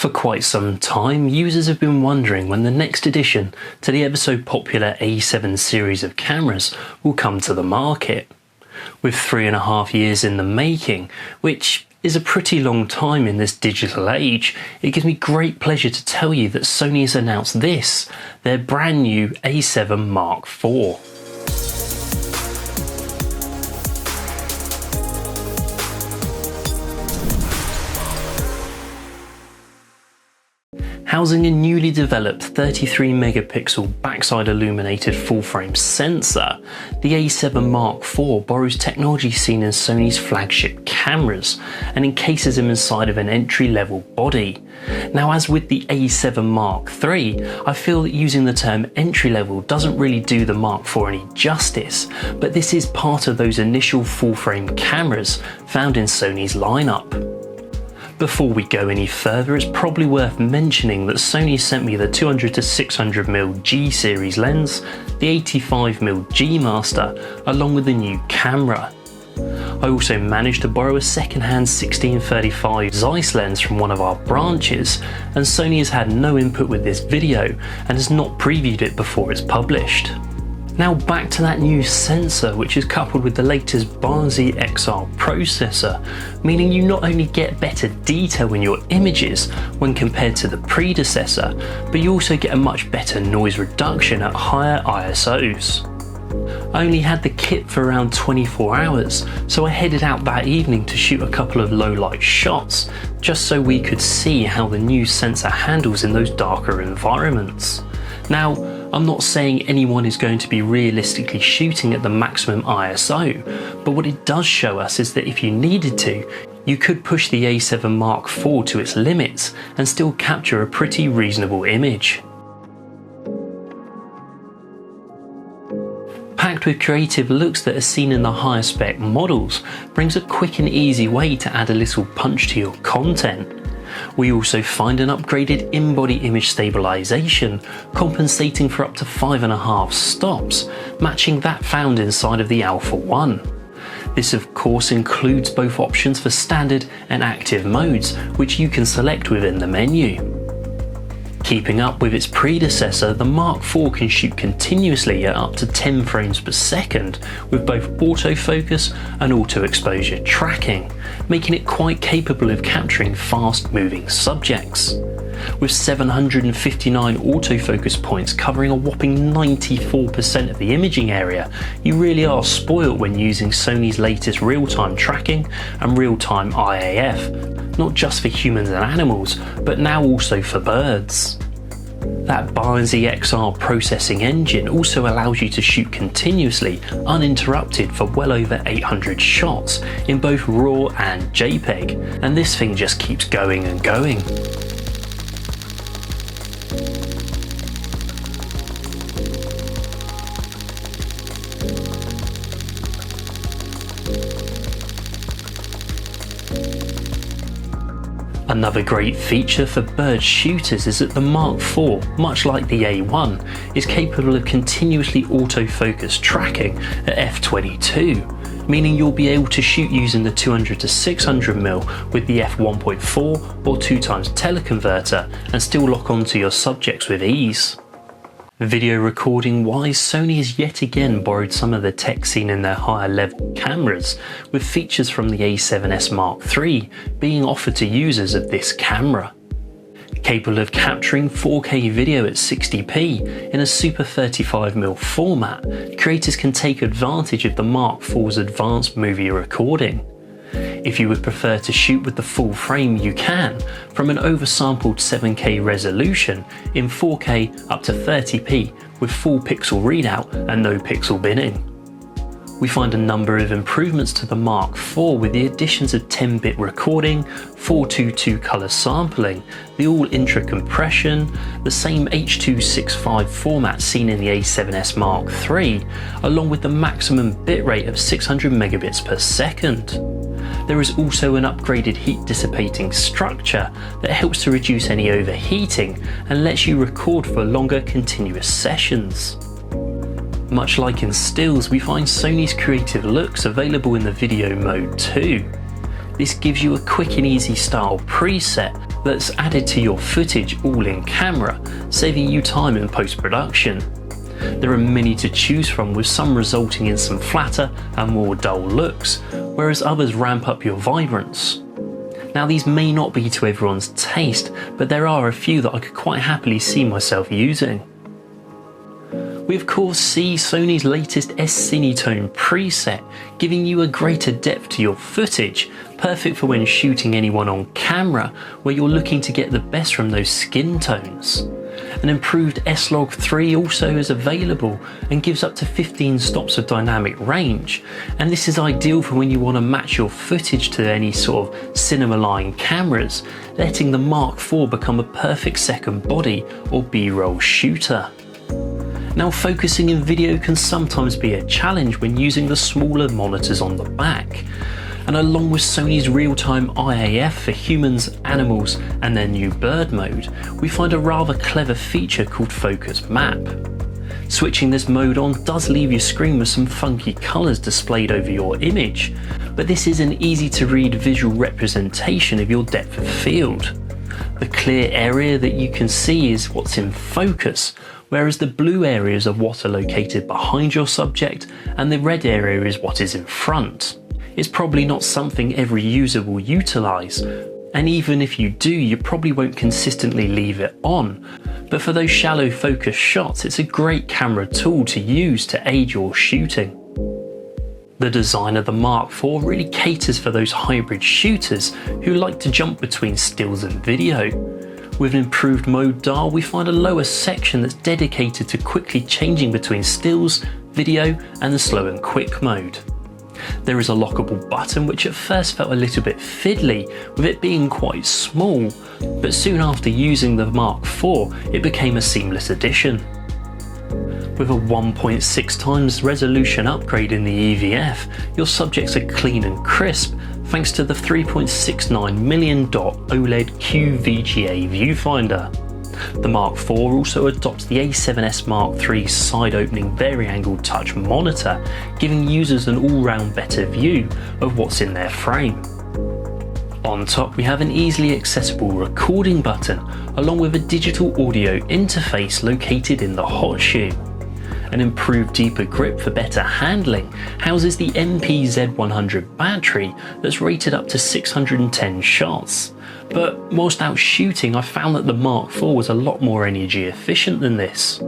For quite some time, users have been wondering when the next addition to the ever so popular A7 series of cameras will come to the market. With 3.5 years in the making, which is a pretty long time in this digital age, it gives me great pleasure to tell you that Sony has announced this, their brand new A7 Mark IV. Housing a newly developed 33 megapixel backside illuminated full frame sensor, the A7 Mark IV borrows technology seen in Sony's flagship cameras and encases them inside of an entry-level body. Now, as with the A7 Mark III, I feel that using the term entry-level doesn't really do the Mark IV any justice, but this is part of those initial full frame cameras found in Sony's lineup. Before we go any further, it's probably worth mentioning that Sony sent me the 200-600mm G series lens, the 85mm G Master, along with the new camera. I also managed to borrow a second-hand 16-35 Zeiss lens from one of our branches, and Sony has had no input with this video and has not previewed it before it's published. Now back to that new sensor, which is coupled with the latest BIONZ XR Processor, meaning you not only get better detail in your images when compared to the predecessor, but you also get a much better noise reduction at higher ISOs. I only had the kit for around 24 hours, so I headed out that evening to shoot a couple of low light shots, just so we could see how the new sensor handles in those darker environments. Now, I'm not saying anyone is going to be realistically shooting at the maximum ISO, but what it does show us is that if you needed to, you could push the A7 Mark IV to its limits and still capture a pretty reasonable image. Packed with creative looks that are seen in the higher spec models, brings a quick and easy way to add a little punch to your content. We also find an upgraded in-body image stabilization, compensating for up to 5.5 stops, matching that found inside of the Alpha 1. This of course includes both options for standard and active modes, which you can select within the menu. Keeping up with its predecessor, the Mark IV can shoot continuously at up to 10 frames per second with both autofocus and auto exposure tracking, making it quite capable of capturing fast moving subjects. With 759 autofocus points covering a whopping 94% of the imaging area, you really are spoiled when using Sony's latest real-time tracking and real-time IAF, not just for humans and animals, but now also for birds. That BIONZ XR processing engine also allows you to shoot continuously, uninterrupted for well over 800 shots in both RAW and JPEG, and this thing just keeps going and going. Another great feature for bird shooters is that the Mark IV, much like the A1, is capable of continuously autofocus tracking at f/22, meaning you'll be able to shoot using the 200-600mm with the f1.4 or 2x teleconverter and still lock onto your subjects with ease. Video recording wise, Sony has yet again borrowed some of the tech seen in their higher level cameras, with features from the A7S Mark III being offered to users of this camera. Capable of capturing 4K video at 60p in a Super 35mm format, creators can take advantage of the Mark IV's advanced movie recording. If you would prefer to shoot with the full frame, you can, from an oversampled 7K resolution in 4K up to 30p with full pixel readout and no pixel binning. We find a number of improvements to the Mark IV with the additions of 10-bit recording, 422 color sampling, the all-intra compression, the same H.265 format seen in the A7S Mark III, along with the maximum bitrate of 600 megabits per second. There is also an upgraded heat dissipating structure that helps to reduce any overheating and lets you record for longer continuous sessions. Much like in stills, we find Sony's creative looks available in the video mode too. This gives you a quick and easy style preset that's added to your footage all in camera, saving you time in post-production. There are many to choose from, with some resulting in some flatter and more dull looks, whereas others ramp up your vibrance. Now these may not be to everyone's taste, but there are a few that I could quite happily see myself using. We of course see Sony's latest S-Cinetone preset, giving you a greater depth to your footage, perfect for when shooting anyone on camera, where you're looking to get the best from those skin tones. An improved S-Log 3 also is available and gives up to 15 stops of dynamic range, and this is ideal for when you want to match your footage to any sort of cinema-line cameras, letting the Mark IV become a perfect second body or B-roll shooter. Now focusing in video can sometimes be a challenge when using the smaller monitors on the back, and along with Sony's real-time IAF for humans, animals and their new bird mode, we find a rather clever feature called Focus Map. Switching this mode on does leave your screen with some funky colours displayed over your image, but this is an easy to read visual representation of your depth of field. The clear area that you can see is what's in focus, whereas the blue areas are what are located behind your subject and the red area is what is in front. It's probably not something every user will utilise, and even if you do, you probably won't consistently leave it on, but for those shallow focus shots it's a great camera tool to use to aid your shooting. The design of the Mark IV really caters for those hybrid shooters who like to jump between stills and video. With an improved mode dial, we find a lower section that's dedicated to quickly changing between stills, video and the slow and quick mode. There is a lockable button which at first felt a little bit fiddly with it being quite small, but soon after using the Mark IV it became a seamless addition. With a 1.6 times resolution upgrade in the EVF, your subjects are clean and crisp thanks to the 3.69 million dot OLED QVGA viewfinder. The Mark IV also adopts the A7S Mark III side-opening vari-angled touch monitor, giving users an all-round better view of what's in their frame. On top we have an easily accessible recording button, along with a digital audio interface located in the hot shoe. An improved deeper grip for better handling houses the MP-Z100 battery that's rated up to 610 shots. But whilst out shooting, I found that the Mark IV was a lot more energy efficient than this.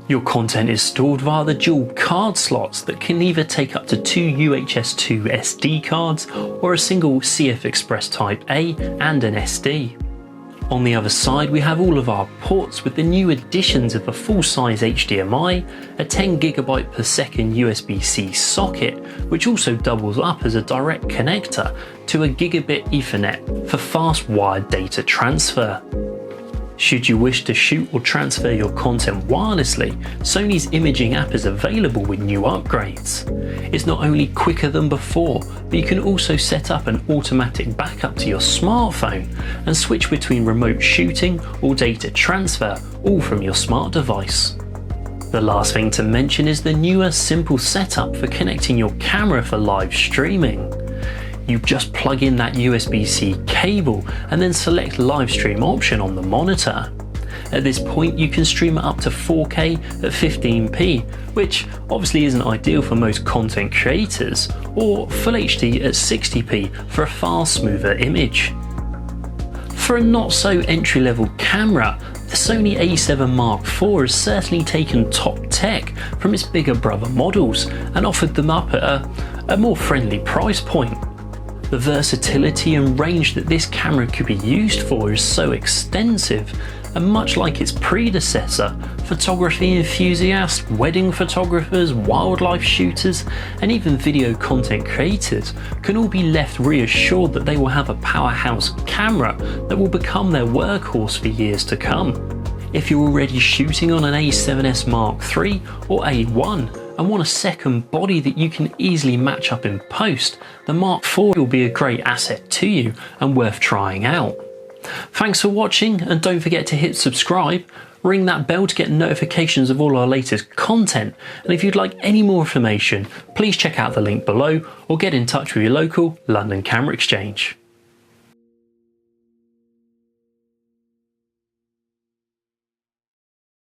Your content is stored via the dual card slots that can either take up to 2 UHS-2 SD cards or a single CF Express Type A and an SD. On the other side we have all of our ports with the new additions of a full-size HDMI, a 10GB per second USB-C socket which also doubles up as a direct connector to a gigabit Ethernet for fast wired data transfer. Should you wish to shoot or transfer your content wirelessly, Sony's imaging app is available with new upgrades. It's not only quicker than before, but you can also set up an automatic backup to your smartphone and switch between remote shooting or data transfer, all from your smart device. The last thing to mention is the newer simple setup for connecting your camera for live streaming. You just plug in that USB-C cable and then select live stream option on the monitor. At this point you can stream it up to 4K at 15p, which obviously isn't ideal for most content creators, or Full HD at 60p for a far smoother image. For a not so entry-level camera, the Sony A7 Mark IV has certainly taken top tech from its bigger brother models and offered them up at a more friendly price point. The versatility and range that this camera could be used for is so extensive, and much like its predecessor, photography enthusiasts, wedding photographers, wildlife shooters, and even video content creators can all be left reassured that they will have a powerhouse camera that will become their workhorse for years to come. If you're already shooting on an A7S Mark III or A1 and want a second body that you can easily match up in post, the Mark IV will be a great asset to you and worth trying out. Thanks for watching, and don't forget to hit subscribe, ring that bell to get notifications of all our latest content, and if you'd like any more information, please check out the link below or get in touch with your local London Camera Exchange.